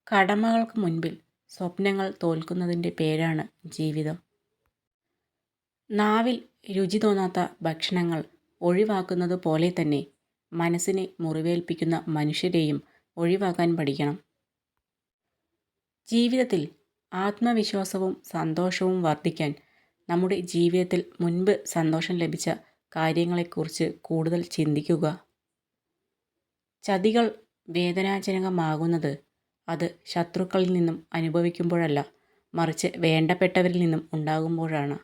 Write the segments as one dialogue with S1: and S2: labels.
S1: കടമകൾക്ക് മുൻപിൽ സ്വപ്നങ്ങൾ തോൽക്കുന്നതിൻ്റെ പേരാണ് ജീവിതം. നാവിൽ രുചി തോന്നാത്ത ഭക്ഷണങ്ങൾ ഒഴിവാക്കുന്നത് പോലെ തന്നെ മനസ്സിനെ മുറിവേൽപ്പിക്കുന്ന മനുഷ്യരെയും ഒഴിവാക്കാൻ പഠിക്കണം. ജീവിതത്തിൽ ആത്മവിശ്വാസവും സന്തോഷവും വർദ്ധിക്കാൻ നമ്മുടെ ജീവിതത്തിൽ മുൻപ് സന്തോഷം ലഭിച്ച കാര്യങ്ങളെക്കുറിച്ച് കൂടുതൽ ചിന്തിക്കുക. ചതികൾ വേദനാജനകമാകുന്നത് അത് ശത്രുക്കളിൽ നിന്നും അനുഭവിക്കുമ്പോഴല്ല, മറിച്ച് വേണ്ടപ്പെട്ടവരിൽ നിന്നും ഉണ്ടാകുമ്പോഴാണ്.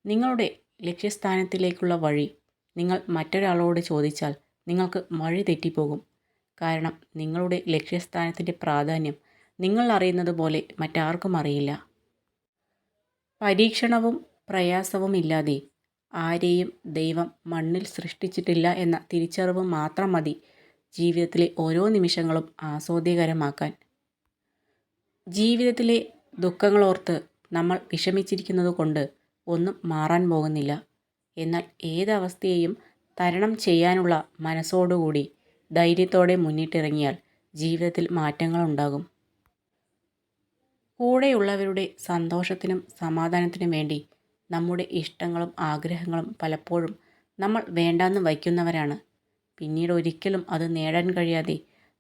S1: നിങ്ങളുടെ ലക്ഷ്യസ്ഥാനത്തിലേക്കുള്ള വഴി നിങ്ങൾ മറ്റൊരാളോട് ചോദിച്ചാൽ നിങ്ങൾക്ക് വഴി തെറ്റിപ്പോകും. കാരണം നിങ്ങളുടെ ലക്ഷ്യസ്ഥാനത്തിൻ്റെ പ്രാധാന്യം നിങ്ങൾ അറിയുന്നത് പോലെ മറ്റാർക്കും അറിയില്ല. പരീക്ഷണവും പ്രയാസവും ഇല്ലാതെ ആരെയും ദൈവം മണ്ണിൽ സൃഷ്ടിച്ചിട്ടില്ല എന്ന തിരിച്ചറിവ് മാത്രം മതി ജീവിതത്തിലെ ഓരോ നിമിഷങ്ങളും ആസ്വാദ്യകരമാക്കാൻ. ജീവിതത്തിലെ ദുഃഖങ്ങളോർത്ത് നമ്മൾ വിഷമിച്ചിരിക്കുന്നത് കൊണ്ട് ഒന്നും മാറാൻ പോകുന്നില്ല. എന്നാൽ ഏതവസ്ഥയെയും തരണം ചെയ്യാനുള്ള മനസ്സോടുകൂടി ധൈര്യത്തോടെ മുന്നിട്ടിറങ്ങിയാൽ ജീവിതത്തിൽ മാറ്റങ്ങളുണ്ടാകും. കൂടെയുള്ളവരുടെ സന്തോഷത്തിനും സമാധാനത്തിനും വേണ്ടി നമ്മുടെ ഇഷ്ടങ്ങളും ആഗ്രഹങ്ങളും പലപ്പോഴും നമ്മൾ വേണ്ടാന്ന് വയ്ക്കുന്നവരാണ്. പിന്നീട് ഒരിക്കലും അത് നേടാൻ കഴിയാതെ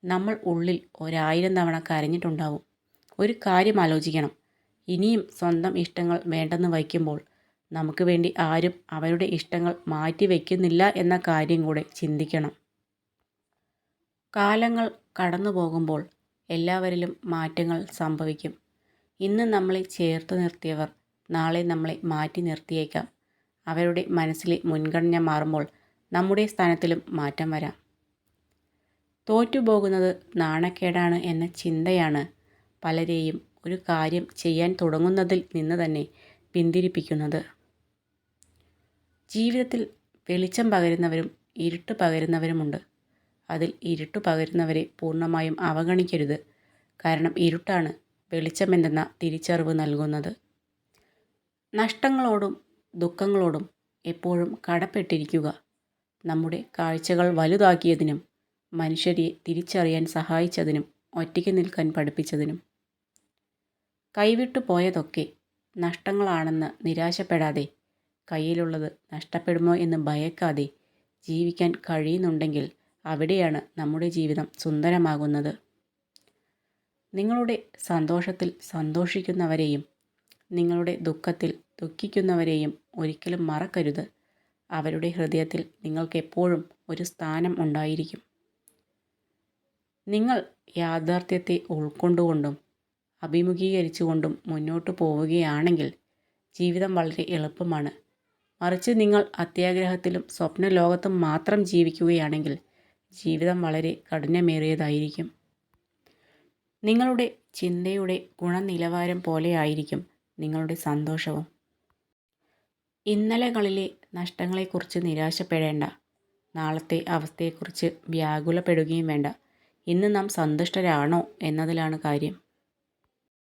S1: നമ്മൾ ഉള്ളിൽ 1000 തവണ കരഞ്ഞിട്ടുണ്ടാവും. ഒരു കാര്യം ആലോചിക്കണം, ഇനിയും സ്വന്തം ഇഷ്ടങ്ങൾ വേണ്ടെന്ന് വയ്ക്കുമ്പോൾ നമുക്ക് വേണ്ടി ആരും അവരുടെ ഇഷ്ടങ്ങൾ മാറ്റി വയ്ക്കുന്നില്ല എന്ന കാര്യം കൂടെ ചിന്തിക്കണം. കാലങ്ങൾ കടന്നു പോകുമ്പോൾ എല്ലാവരിലും മാറ്റങ്ങൾ സംഭവിക്കും. ഇന്ന് നമ്മളെ ചേർത്ത് നിർത്തിയവർ നാളെ നമ്മളെ മാറ്റി നിർത്തിയേക്കാം. അവരുടെ മനസ്സിലെ മുൻഗണന മാറുമ്പോൾ നമ്മുടെ സ്ഥാനത്തിലും മാറ്റം വരാം. തോറ്റുപോകുന്നത് നാണക്കേടാണ് എന്ന ചിന്തയാണ് പലരെയും ഒരു കാര്യം ചെയ്യാൻ തുടങ്ങുന്നതിൽ നിന്ന് തന്നെ പിന്തിരിപ്പിക്കുന്നത്. ജീവിതത്തിൽ വെളിച്ചം പകരുന്നവരും ഇരുട്ട് പകരുന്നവരുമുണ്ട്. അതിൽ ഇരുട്ട് പകരുന്നവരെ പൂർണ്ണമായും അവഗണിക്കരുത്. കാരണം ഇരുട്ടാണ് വെളിച്ചമെന്തെന്ന തിരിച്ചറിവ് നൽകുന്നത്. നഷ്ടങ്ങളോടും ദുഃഖങ്ങളോടും എപ്പോഴും കടപ്പെട്ടിരിക്കുക. നമ്മുടെ കാഴ്ചകൾ വലുതാക്കിയതിനും മനുഷ്യരെ തിരിച്ചറിയാൻ സഹായിച്ചതിനും ഒറ്റയ്ക്ക് നിൽക്കാൻ പഠിപ്പിച്ചതിനും. കൈവിട്ടു പോയതൊക്കെ നഷ്ടങ്ങളാണെന്ന് നിരാശപ്പെടാതെ, കയ്യിലുള്ളത് നഷ്ടപ്പെടുമോ എന്ന് ഭയക്കാതെ ജീവിക്കാൻ കഴിയുന്നുണ്ടെങ്കിൽ അവിടെയാണ് നമ്മുടെ ജീവിതം സുന്ദരമാകുന്നത്. നിങ്ങളുടെ സന്തോഷത്തിൽ സന്തോഷിക്കുന്നവരെയും നിങ്ങളുടെ ദുഃഖത്തിൽ ദുഃഖിക്കുന്നവരെയും ഒരിക്കലും മറക്കരുത്. അവരുടെ ഹൃദയത്തിൽ നിങ്ങൾക്കെപ്പോഴും ഒരു സ്ഥാനം ഉണ്ടായിരിക്കും. നിങ്ങൾ യാഥാർത്ഥ്യത്തെ ഉൾക്കൊണ്ടുകൊണ്ടും അഭിമുഖീകരിച്ചുകൊണ്ടും മുന്നോട്ട് പോവുകയാണെങ്കിൽ ജീവിതം വളരെ എളുപ്പമാണ്. മറിച്ച് നിങ്ങൾ അത്യാഗ്രഹത്തിലും സ്വപ്നലോകത്തും മാത്രം ജീവിക്കുകയാണെങ്കിൽ ജീവിതം വളരെ കഠിനമേറിയതായിരിക്കും. നിങ്ങളുടെ ചിന്തയുടെ ഗുണനിലവാരം പോലെയായിരിക്കും നിങ്ങളുടെ സന്തോഷവും. ഇന്നലകളിലെ നഷ്ടങ്ങളെക്കുറിച്ച് നിരാശപ്പെടേണ്ട. നാളത്തെ അവസ്ഥയെക്കുറിച്ച് വ്യാകുലപ്പെടുകയും വേണ്ട. ഇന്ന് നാം സന്തുഷ്ടരാണോ എന്നതിലാണ് കാര്യം.